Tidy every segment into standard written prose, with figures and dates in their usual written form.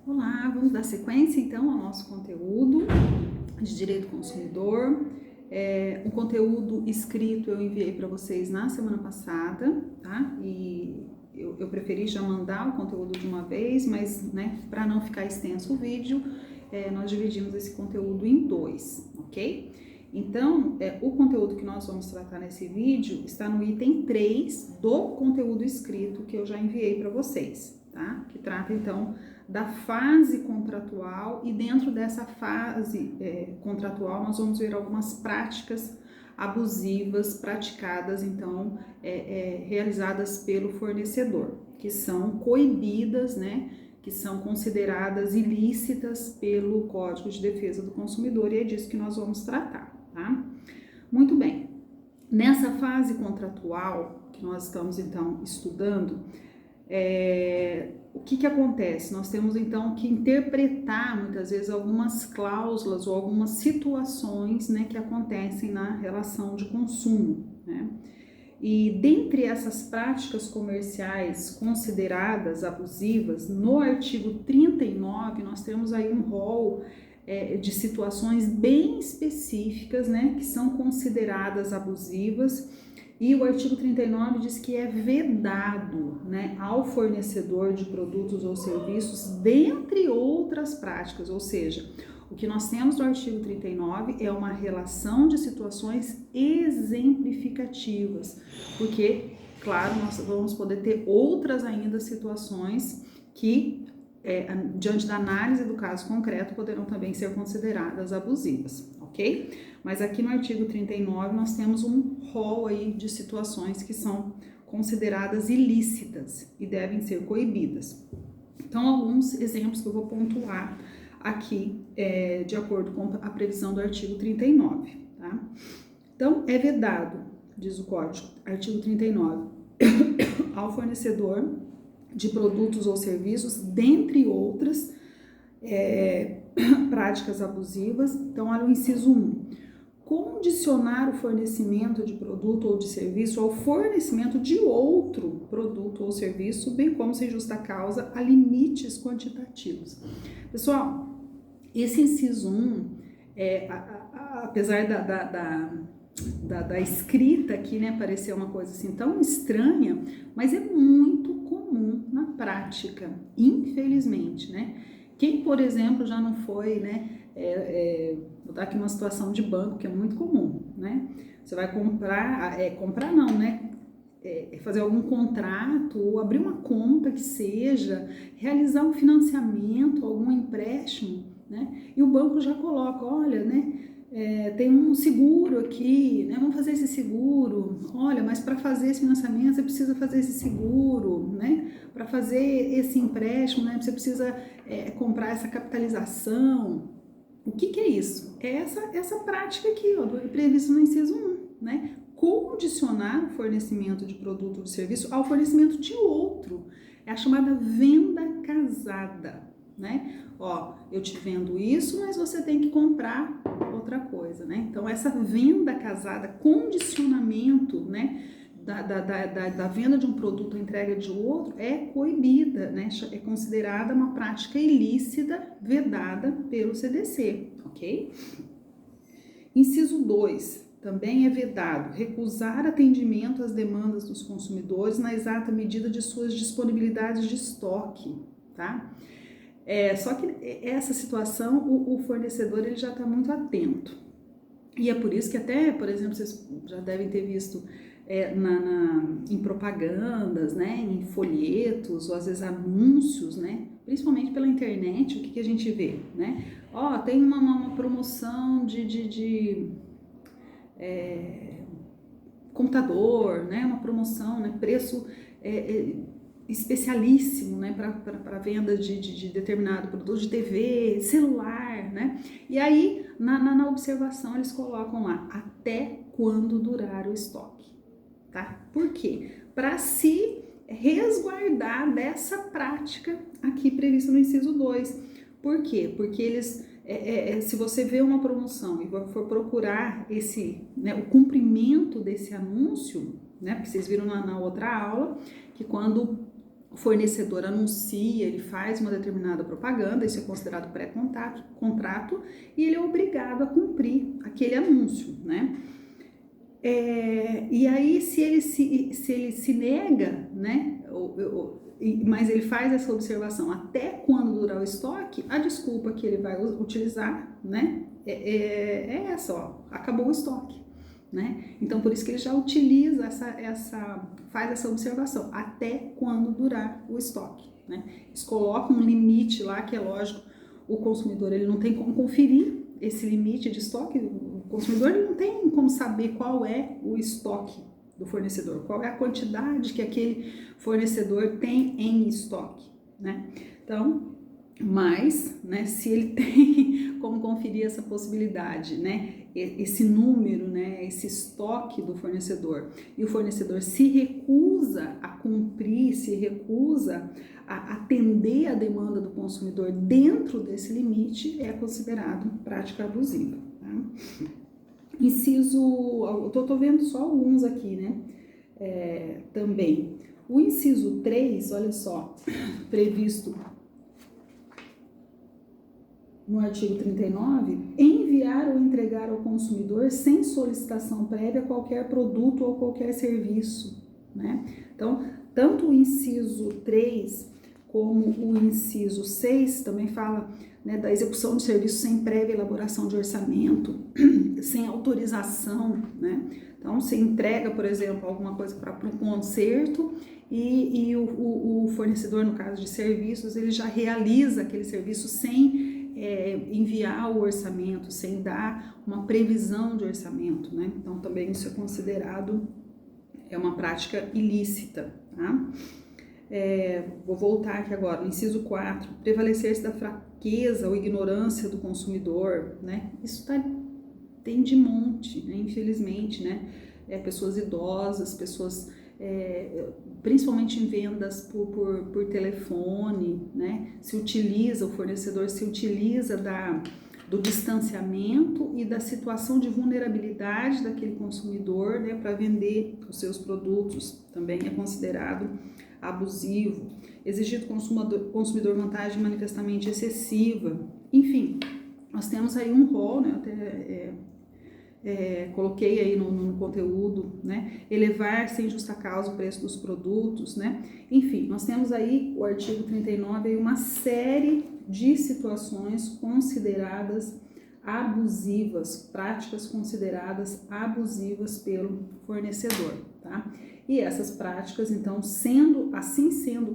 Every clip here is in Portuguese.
Olá, vamos dar sequência então ao nosso conteúdo de direito consumidor. Um conteúdo escrito eu enviei para vocês na semana passada, tá? E eu preferi já mandar o conteúdo de uma vez, mas para não ficar extenso o vídeo, nós dividimos esse conteúdo em dois, ok? Então, o conteúdo que nós vamos tratar nesse vídeo está no item 3 do conteúdo escrito que eu já enviei para vocês, tá? Que trata então da fase contratual, e dentro dessa fase contratual nós vamos ver algumas práticas abusivas praticadas, então, realizadas pelo fornecedor, que são coibidas, que são consideradas ilícitas pelo Código de Defesa do Consumidor, e é disso que nós vamos tratar, tá? Muito bem. Nessa fase contratual que nós estamos, então, estudando, o que acontece? Nós temos então que interpretar muitas vezes algumas cláusulas ou algumas situações, que acontecem na relação de consumo, E dentre essas práticas comerciais consideradas abusivas, no artigo 39 nós temos aí um rol de situações bem específicas, que são consideradas abusivas. E o artigo 39 diz que é vedado, ao fornecedor de produtos ou serviços, dentre outras práticas, ou seja, o que nós temos no artigo 39 é uma relação de situações exemplificativas, porque, claro, nós vamos poder ter outras ainda situações que, diante da análise do caso concreto, poderão também ser consideradas abusivas, ok? Mas aqui no artigo 39 nós temos um rol aí de situações que são consideradas ilícitas e devem ser coibidas. Então, alguns exemplos que eu vou pontuar aqui, de acordo com a previsão do artigo 39, tá? Então, é vedado, diz o Código, artigo 39, ao fornecedor de produtos ou serviços, dentre outras práticas abusivas. Então, olha o inciso 1. Condicionar o fornecimento de produto ou de serviço ao fornecimento de outro produto ou serviço, bem como, sem justa causa, a limites quantitativos. Pessoal, esse inciso 1, apesar da escrita aqui, parecer uma coisa assim tão estranha, mas é muito comum na prática, infelizmente, Quem, por exemplo, já não foi, vou dar aqui uma situação de banco que é muito comum, Você vai comprar, fazer algum contrato ou abrir uma conta que seja, realizar um financiamento, algum empréstimo, E o banco já coloca, olha, tem um seguro aqui, vamos fazer esse seguro, olha, mas para fazer esse financiamento você precisa fazer esse seguro, Para fazer esse empréstimo, você precisa comprar essa capitalização. O que é isso? É essa prática aqui, ó, previsto no inciso 1, Condicionar o fornecimento de produto ou de serviço ao fornecimento de outro. É a chamada venda casada, Ó, eu te vendo isso, mas você tem que comprar outra coisa, Então, essa venda casada, condicionamento, da venda de um produto à entrega de outro é coibida, É considerada uma prática ilícita vedada pelo CDC, ok? Inciso 2. Também é vedado recusar atendimento às demandas dos consumidores na exata medida de suas disponibilidades de estoque, tá? Só que essa situação, o fornecedor ele já está muito atento. E é por isso que até, por exemplo, vocês já devem ter visto em propagandas, em folhetos, ou às vezes anúncios, principalmente pela internet, o que a gente vê, Ó, tem uma promoção de computador, uma promoção, preço especialíssimo, para venda de determinado produto, de TV, celular, E aí, na observação, eles colocam lá, até quando durar o estoque, tá? Por quê? Para se resguardar dessa prática aqui prevista no inciso 2. Por quê? Porque eles, se você vê uma promoção e for procurar o cumprimento desse anúncio, porque vocês viram na outra aula, que quando o fornecedor anuncia, ele faz uma determinada propaganda, isso é considerado pré-contrato, e ele é obrigado a cumprir aquele anúncio, né? E aí, se ele se nega, né, mas ele faz essa observação até quando durar o estoque, a desculpa que ele vai utilizar, né, é essa, ó, acabou o estoque, né? Então, por isso que ele já utiliza faz essa observação, até quando durar o estoque, né? Eles colocam um limite lá, que é lógico, o consumidor ele não tem como conferir esse limite de estoque, o consumidor ele não tem como saber qual é o estoque do fornecedor, qual é a quantidade que aquele fornecedor tem em estoque, né? Então, mas, né, se ele tem como conferir essa possibilidade, né, esse número, né, esse estoque do fornecedor, e o fornecedor se recusa a cumprir, se recusa a atender a demanda do consumidor dentro desse limite, é considerado prática abusiva, tá? Inciso, eu tô vendo só alguns aqui, né, também. O inciso 3, olha só, previsto no artigo 39, enviar ou entregar ao consumidor sem solicitação prévia qualquer produto ou qualquer serviço, né? Então, tanto o inciso 3 como o inciso 6 também fala, né, da execução de serviço sem prévia elaboração de orçamento, sem autorização, né? Então, se entrega, por exemplo, alguma coisa para um conserto e o fornecedor, no caso de serviços, ele já realiza aquele serviço sem enviar o orçamento, sem dar uma previsão de orçamento, né? Então, também isso é considerado uma prática ilícita, tá? Vou voltar aqui agora, o inciso 4, prevalecer-se da fraqueza ou ignorância do consumidor, né? Isso tem de monte, né? Infelizmente, né? Pessoas idosas, pessoas principalmente em vendas por telefone, né? O fornecedor se utiliza do distanciamento e da situação de vulnerabilidade daquele consumidor, né, para vender os seus produtos, também é considerado abusivo. Exigir do consumidor vantagem manifestamente excessiva. Enfim, nós temos aí um rol, né, até coloquei aí no conteúdo, né, elevar sem justa causa o preço dos produtos, né, enfim, nós temos aí o artigo 39, aí uma série de situações consideradas abusivas, práticas consideradas abusivas pelo fornecedor, tá? E essas práticas, então, sendo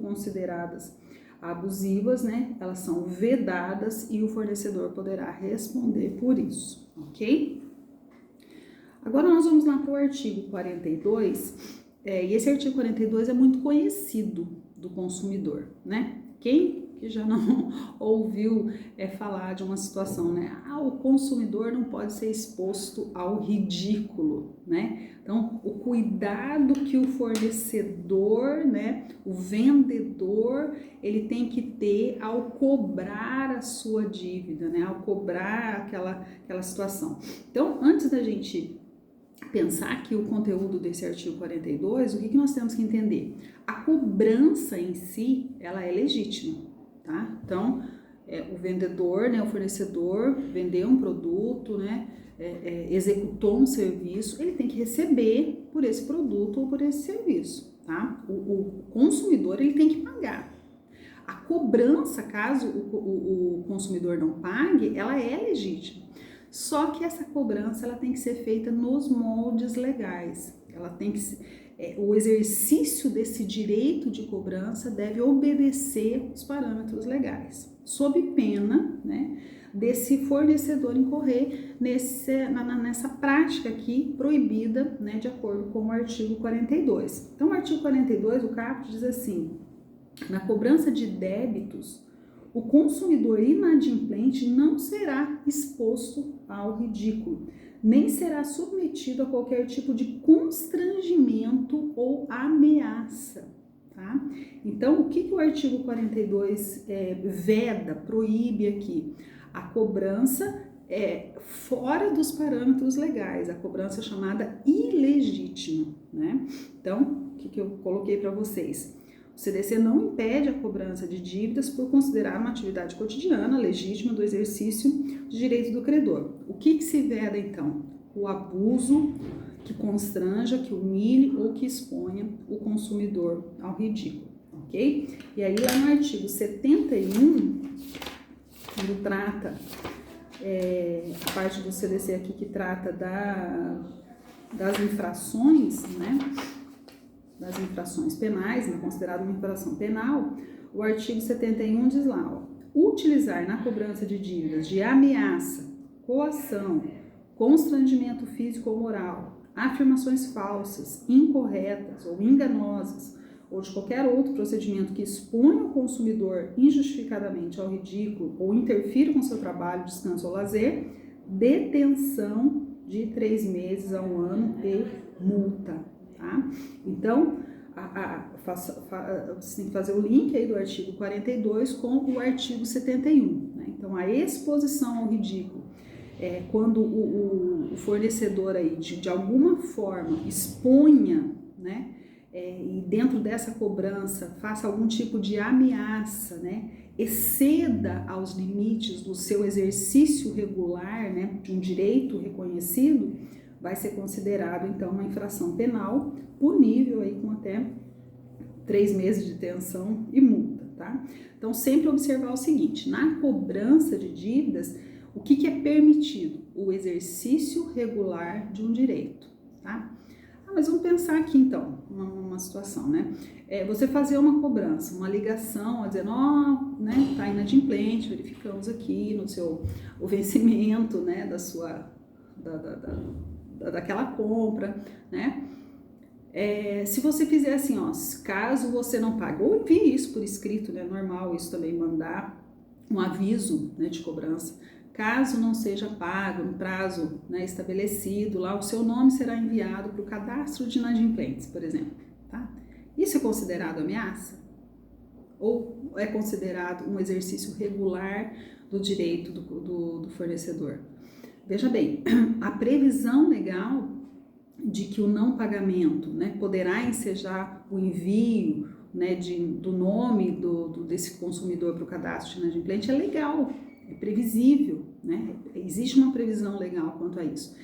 consideradas abusivas, né, elas são vedadas e o fornecedor poderá responder por isso, ok? Agora nós vamos lá para o artigo 42, e esse artigo 42 é muito conhecido do consumidor, né? Quem que já não ouviu falar de uma situação, né? O consumidor não pode ser exposto ao ridículo, né? Então, o cuidado que o fornecedor, né, o vendedor, ele tem que ter ao cobrar a sua dívida, né? Ao cobrar aquela situação. Então, antes da gente pensar aqui o conteúdo desse artigo 42, o que nós temos que entender? A cobrança em si, ela é legítima, tá? Então, o vendedor, né, o fornecedor vendeu um produto, né, executou um serviço, ele tem que receber por esse produto ou por esse serviço, tá? O consumidor, ele tem que pagar. A cobrança, caso o consumidor não pague, ela é legítima. Só que essa cobrança ela tem que ser feita nos moldes legais. Ela tem que o exercício desse direito de cobrança deve obedecer os parâmetros legais, sob pena, né, desse fornecedor incorrer nessa prática aqui proibida, né, de acordo com o artigo 42. Então, o artigo 42, o caput diz assim: na cobrança de débitos, o consumidor inadimplente não será exposto ao ridículo, nem será submetido a qualquer tipo de constrangimento ou ameaça, tá? Então, o que o artigo 42 veda, proíbe aqui? A cobrança fora dos parâmetros legais, a cobrança chamada ilegítima, né? Então, o que eu coloquei para vocês? O CDC não impede a cobrança de dívidas por considerar uma atividade cotidiana legítima do exercício de direito do credor. O que se veda, então? O abuso que constranja, que humilhe ou que exponha o consumidor ao ridículo, ok? E aí, lá no artigo 71, ele trata, a parte do CDC aqui que trata das infrações, né? Das infrações penais, né, considerada uma infração penal, o artigo 71 diz lá, utilizar na cobrança de dívidas de ameaça, coação, constrangimento físico ou moral, afirmações falsas, incorretas ou enganosas, ou de qualquer outro procedimento que exponha o consumidor injustificadamente ao ridículo ou interfira com seu trabalho, descanso ou lazer, detenção de 3 meses a 1 ano e multa. Tá? Então, você tem que fazer o link aí do artigo 42 com o artigo 71. Né? Então, a exposição ao ridículo, quando o fornecedor aí, de alguma forma exponha, né, e dentro dessa cobrança faça algum tipo de ameaça, né, exceda aos limites do seu exercício regular, né, de um direito reconhecido, vai ser considerado, então, uma infração penal, punível aí com até 3 meses de detenção e multa, tá? Então, sempre observar o seguinte, na cobrança de dívidas, o que é permitido? O exercício regular de um direito, tá? Mas vamos pensar aqui, então, uma situação, né? Você fazer uma cobrança, uma ligação, dizendo, né, tá inadimplente, verificamos aqui no seu, o vencimento, né, da sua, daquela compra, né? Se você fizer assim, caso você não pague, ou envie isso por escrito, né? Normal isso também, mandar um aviso, né, de cobrança. Caso não seja pago no prazo, né, estabelecido, lá o seu nome será enviado para o cadastro de inadimplentes, por exemplo. Tá? Isso é considerado ameaça? Ou é considerado um exercício regular do direito do fornecedor? Veja bem, a previsão legal de que o não pagamento, né, poderá ensejar o envio, né, do nome desse consumidor para o cadastro de inadimplente é legal, é previsível, né? Existe uma previsão legal quanto a isso.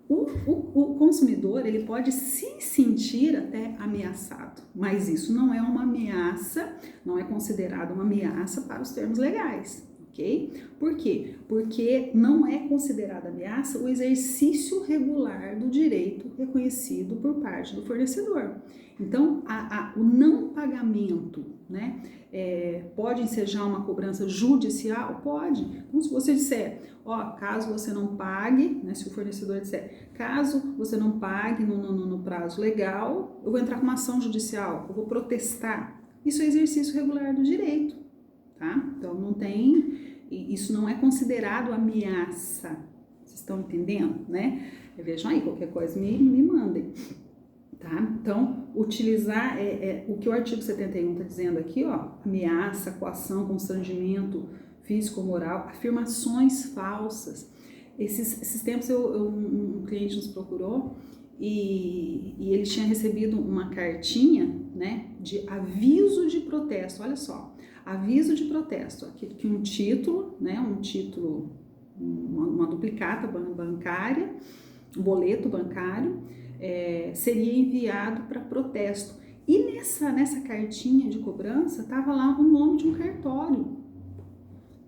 O consumidor, ele pode se sentir até ameaçado, mas isso não é uma ameaça, não é considerado uma ameaça para os termos legais, ok? Por quê? Porque não é considerada ameaça o exercício regular do direito reconhecido por parte do fornecedor. Então, o não pagamento, né, pode ensejar uma cobrança judicial? Pode. Então, se você disser, caso você não pague, né, se o fornecedor disser, caso você não pague no prazo legal, eu vou entrar com uma ação judicial, eu vou protestar. Isso é exercício regular do direito, tá? Então, isso não é considerado ameaça. Vocês estão entendendo, né? Vejam aí, qualquer coisa me mandem. Tá? Então, utilizar o que o artigo 71 está dizendo aqui, ameaça, coação, constrangimento físico ou moral, afirmações falsas. Esses tempos um cliente nos procurou e ele tinha recebido uma cartinha, né, de aviso de protesto. Olha só, aviso de protesto, aquilo que um título, né, uma duplicata bancária, um boleto bancário, seria enviado para protesto. E nessa cartinha de cobrança estava lá o nome de um cartório.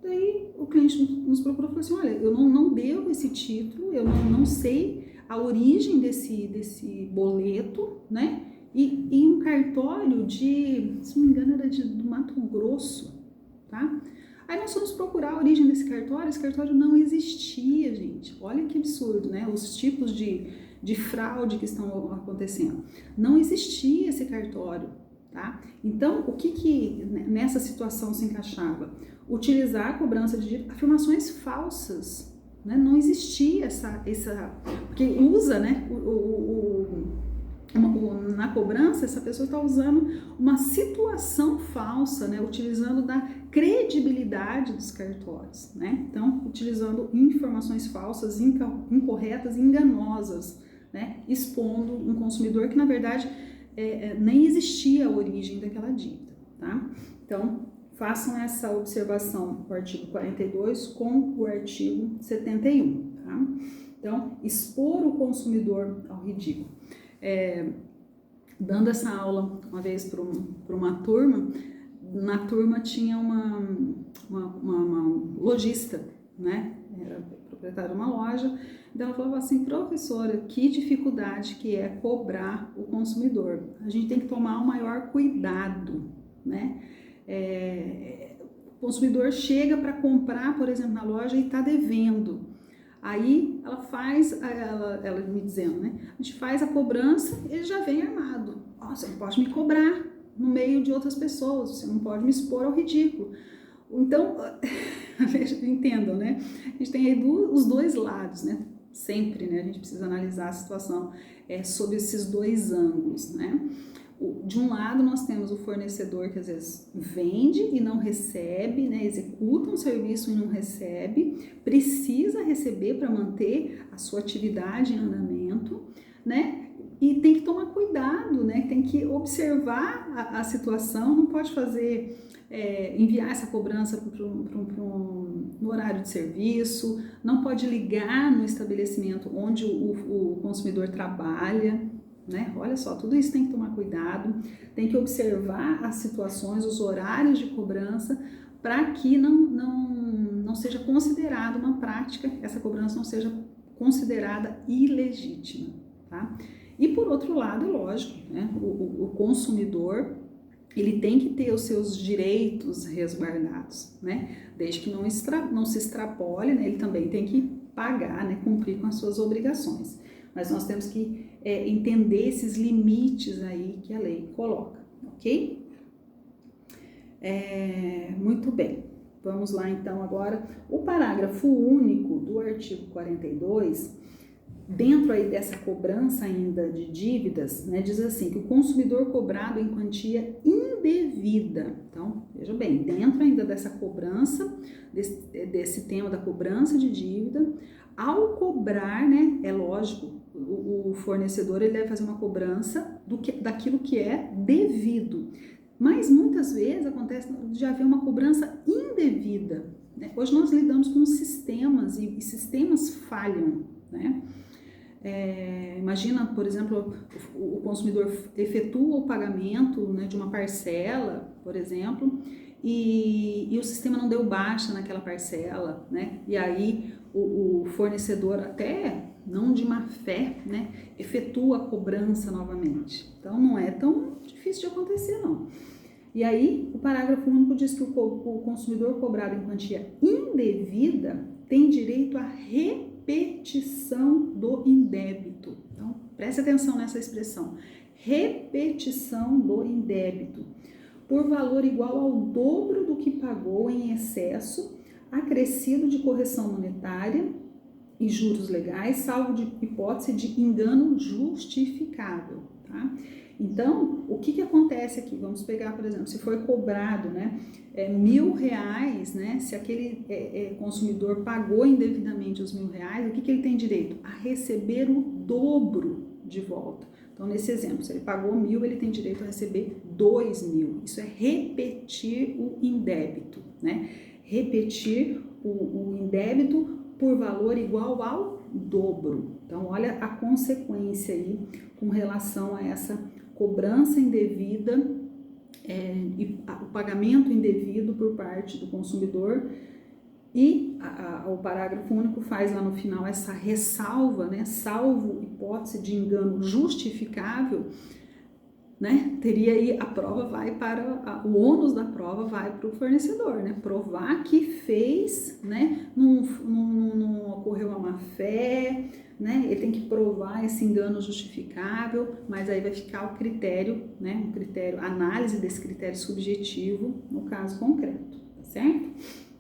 Daí o cliente nos procurou e falou assim, olha, eu não devo esse título, eu não sei a origem desse boleto, né? E um cartório se não me engano era do Mato Grosso, tá? Aí nós fomos procurar a origem desse cartório, esse cartório não existia, gente. Olha que absurdo, né? Os tipos de fraude que estão acontecendo. Não existia esse cartório, tá? Então, o que nessa situação se encaixava? Utilizar a cobrança de afirmações falsas, né? Não existia essa porque usa, né, na cobrança, essa pessoa está usando uma situação falsa, né, utilizando da credibilidade dos cartórios, né? Então, utilizando informações falsas, incorretas, enganosas, né, expondo um consumidor que, na verdade, nem existia a origem daquela dívida, tá? Então, façam essa observação do artigo 42 com o artigo 71, tá? Então, expor o consumidor ao ridículo. Dando essa aula uma vez para uma turma, na turma tinha uma lojista, né? Era proprietária de uma loja, então ela falava assim: professora, que dificuldade que é cobrar o consumidor. A gente tem que tomar o maior cuidado, né? O consumidor chega para comprar, por exemplo, na loja e está devendo. Aí ela faz, ela me dizendo, né? A gente faz a cobrança, ele já vem armado. Oh, você não pode me cobrar no meio de outras pessoas, você não pode me expor ao ridículo. Então, entendam, né? A gente tem aí os dois lados, né? Sempre, né? A gente precisa analisar a situação sob esses dois ângulos, né? De um lado, nós temos o fornecedor que às vezes vende e não recebe, né? Executa um serviço e não recebe, precisa receber para manter a sua atividade em andamento, né? E tem que tomar cuidado, né? Tem que observar a situação, não pode fazer, enviar essa cobrança no horário de serviço, não pode ligar no estabelecimento onde o consumidor trabalha, né? Olha só, tudo isso tem que tomar cuidado, tem que observar as situações, os horários de cobrança, para que não seja considerada uma prática, essa cobrança não seja considerada ilegítima, tá? E por outro lado, é lógico, né? O consumidor, ele tem que ter os seus direitos resguardados, né? Desde que não se extrapole, né? Ele também tem que pagar, né? Cumprir com as suas obrigações. Mas nós temos que entender esses limites aí que a lei coloca, ok? Muito bem. Vamos lá então agora. O parágrafo único do artigo 42, dentro aí dessa cobrança ainda de dívidas, né, diz assim, que o consumidor cobrado em quantia indevida, então, veja bem, dentro ainda dessa cobrança, desse tema da cobrança de dívida, ao cobrar, né, é lógico, o fornecedor ele deve fazer uma cobrança daquilo que é devido, mas muitas vezes acontece de haver uma cobrança indevida, né? Hoje nós lidamos com sistemas e sistemas falham, né? Imagina, por exemplo, o consumidor efetua o pagamento, né, de uma parcela, por exemplo, e o sistema não deu baixa naquela parcela, né? E aí o fornecedor, até não de má fé, né, efetua a cobrança novamente. Então não é tão difícil de acontecer, não. E aí o parágrafo único diz que o consumidor cobrado em quantia indevida tem direito à repetição do indébito. Então, preste atenção nessa expressão. Repetição do indébito, por valor igual ao dobro do que pagou em excesso, acrescido de correção monetária e juros legais, salvo de hipótese de engano justificável, tá? Então, o que acontece aqui? Vamos pegar, por exemplo, se foi cobrado, né, R$1.000, né, se aquele consumidor pagou indevidamente os R$1.000, o que ele tem direito? A receber o dobro de volta. Então, nesse exemplo, se ele pagou 1.000, ele tem direito a receber 2.000. Isso é repetir o indébito, né? Repetir o indébito por valor igual ao dobro. Então, olha a consequência aí com relação a essa cobrança indevida e o pagamento indevido por parte do consumidor. E o parágrafo único faz lá no final essa ressalva, né? Salvo hipótese de engano justificável, né? Teria aí a prova vai para o ônus da prova vai para o fornecedor, né? Provar que fez, né? Não ocorreu uma má fé, né? Ele tem que provar esse engano justificável, mas aí vai ficar o critério, né? A análise desse critério subjetivo no caso concreto, tá certo?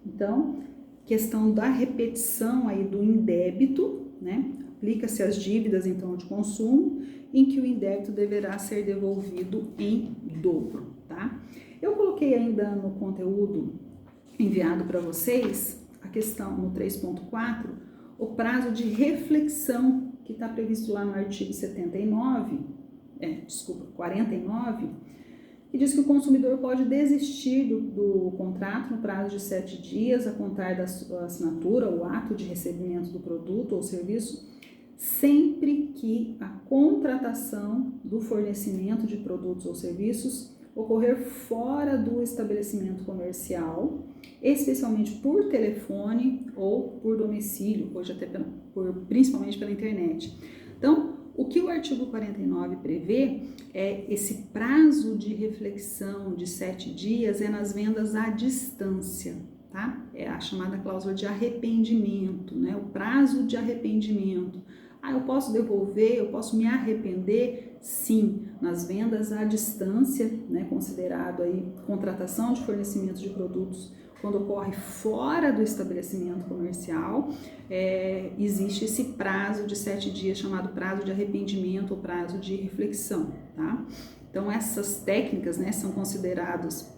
Então, questão da repetição aí do indébito, né? Aplica-se às dívidas então de consumo, em que o indébito deverá ser devolvido em dobro, tá? Eu coloquei ainda no conteúdo enviado para vocês a questão no 3.4, o prazo de reflexão que está previsto lá no artigo 49, 49, que diz que o consumidor pode desistir do contrato no prazo de 7 dias a contar da sua assinatura, o ato de recebimento do produto ou serviço, sempre que a contratação do fornecimento de produtos ou serviços ocorrer fora do estabelecimento comercial, especialmente por telefone ou por domicílio, hoje até principalmente pela internet. Então, o que o artigo 49 prevê é esse prazo de reflexão de 7 dias é nas vendas à distância, tá? É a chamada cláusula de arrependimento, né? O prazo de arrependimento. Eu posso devolver, eu posso me arrepender? Sim, nas vendas à distância, né? Considerado aí contratação de fornecimento de produtos quando ocorre fora do estabelecimento comercial, existe esse prazo de 7 dias chamado prazo de arrependimento ou prazo de reflexão, tá? Então essas técnicas, né, são consideradas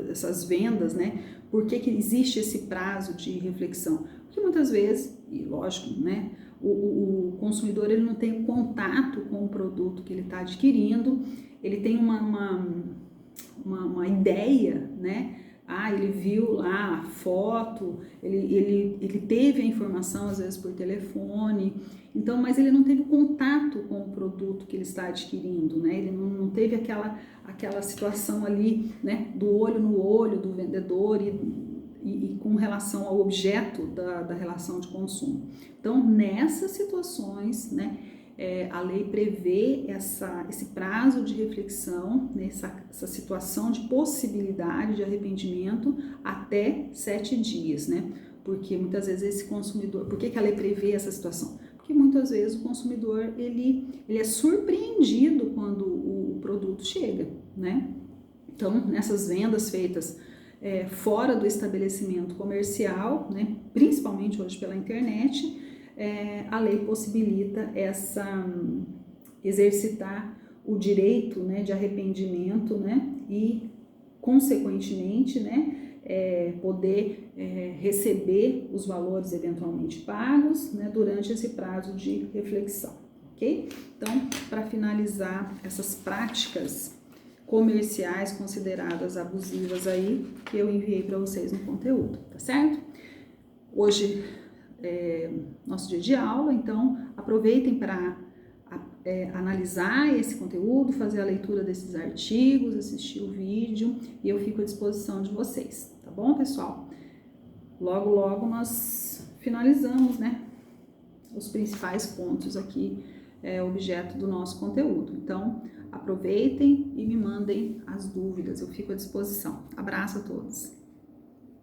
essas vendas, né? Por que existe esse prazo de reflexão? Porque muitas vezes, e lógico, né, o consumidor ele não tem contato com o produto que ele está adquirindo, ele tem uma ideia, né? Ele viu lá a foto, ele teve a informação às vezes por telefone, então, mas ele não teve contato com o produto que ele está adquirindo, né? Ele não teve aquela situação ali, né? Do olho no olho do vendedor e com relação ao objeto da relação de consumo. Então, nessas situações, né? A lei prevê esse prazo de reflexão, né, essa situação de possibilidade de arrependimento até 7 dias, né? Porque muitas vezes esse consumidor, por que a lei prevê essa situação? Porque muitas vezes o consumidor ele é surpreendido quando o produto chega, né? Então, nessas vendas feitas fora do estabelecimento comercial, né, principalmente hoje pela internet, a lei possibilita exercitar o direito, né, de arrependimento, né, e consequentemente, né, poder receber os valores eventualmente pagos, né, durante esse prazo de reflexão, ok? Então, para finalizar essas práticas comerciais consideradas abusivas aí, que eu enviei para vocês no conteúdo, tá certo? Hoje nosso dia de aula, então aproveitem para analisar esse conteúdo, fazer a leitura desses artigos, assistir o vídeo e eu fico à disposição de vocês, tá bom, pessoal? Logo nós finalizamos, né, os principais pontos aqui, objeto do nosso conteúdo. Então, aproveitem e me mandem as dúvidas, eu fico à disposição. Abraço a todos!